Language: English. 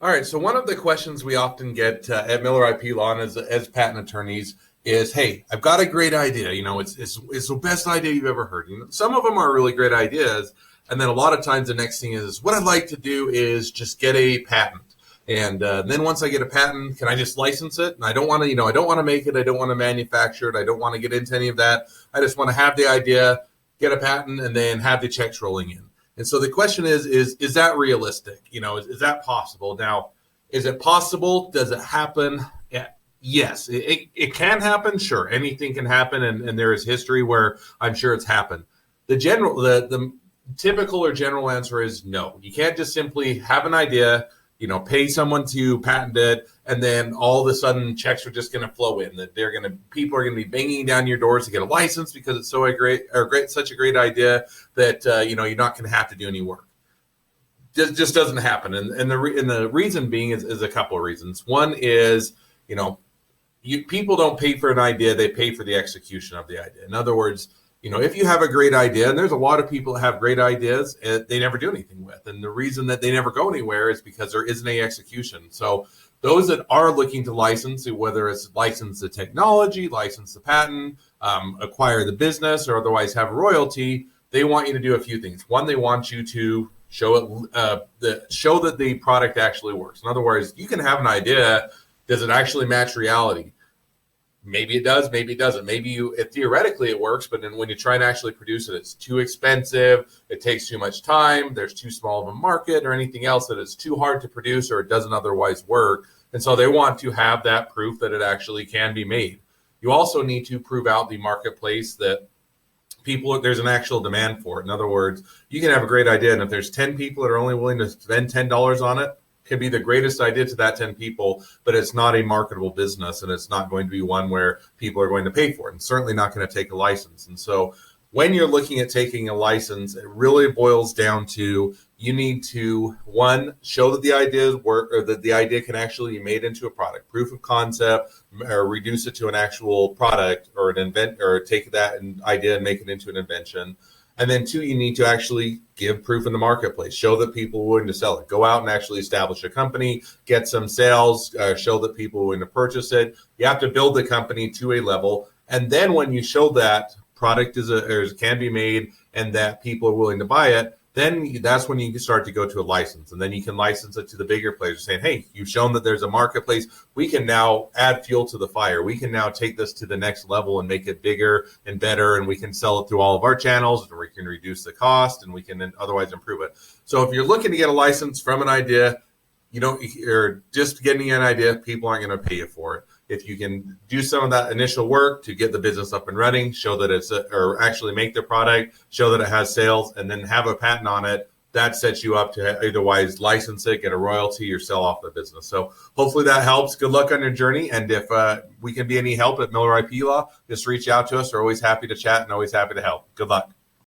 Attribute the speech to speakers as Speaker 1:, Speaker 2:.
Speaker 1: All right. So one of the questions we often get at Miller IP Law and as patent attorneys is, "Hey, I've got a great idea. It's the best idea you've ever heard." Some of them are really great ideas, and then a lot of times the next thing is, "What I'd like to do is just get a patent." And then once I get a patent, can I just license it? And I don't want to, I don't want to make it. I don't want to manufacture it. I don't want to get into any of that. I just want to have the idea, get a patent, and then have the checks rolling in. And so the question is that realistic? Is that possible? Now, is it possible? Does it happen? Yeah. Yes, it can happen. Sure, anything can happen, and there is history where I'm sure it's happened. The typical or general answer is no. You can't just simply have an idea, pay someone to patent it, and then all of a sudden checks are just going to flow in. That people are going to be banging down your doors to get a license because it's such a great idea that you're not going to have to do any work. Just doesn't happen, and the reason being is a couple of reasons. One is people don't pay for an idea; they pay for the execution of the idea. In other words, if you have a great idea, and there's a lot of people that have great ideas, they never do anything with. And the reason that they never go anywhere is because there isn't any execution. So those that are looking to license, whether it's license the technology, license the patent, acquire the business, or otherwise have a royalty, they want you to do a few things. One, they want you to show that the product actually works. In other words, you can have an idea. Does it actually match reality? Maybe it does, maybe it doesn't. Theoretically it works, but then when you try and actually produce it, it's too expensive, it takes too much time, there's too small of a market or anything else that it's too hard to produce or it doesn't otherwise work. And so they want to have that proof that it actually can be made. You also need to prove out the marketplace that there's an actual demand for it. In other words, you can have a great idea, and if there's 10 people that are only willing to spend $10 on it, can be the greatest idea to that 10 people, but it's not a marketable business, and it's not going to be one where people are going to pay for it, and certainly not going to take a license. And so when you're looking at taking a license, it really boils down to you need to, one, show that the ideas work or that the idea can actually be made into a product, proof of concept, or reduce it to an actual product or or take that idea and make it into an invention. And then two, you need to actually give proof in the marketplace, show that people are willing to sell it, go out and actually establish a company, get some sales, show that people are willing to purchase it. You have to build the company to a level. And then when you show that product can be made and that people are willing to buy it, then that's when you can start to go to a license. And then you can license it to the bigger players saying, hey, you've shown that there's a marketplace. We can now add fuel to the fire. We can now take this to the next level and make it bigger and better. And we can sell it through all of our channels, and we can reduce the cost, and we can then otherwise improve it. So if you're looking to get a license from an idea, or just getting an idea, people aren't going to pay you for it. If you can do some of that initial work to get the business up and running, show that or actually make the product, show that it has sales, and then have a patent on it, that sets you up to otherwise license it, get a royalty, or sell off the business. So hopefully that helps. Good luck on your journey. And if we can be any help at Miller IP Law, just reach out to us. We're always happy to chat and always happy to help. Good luck.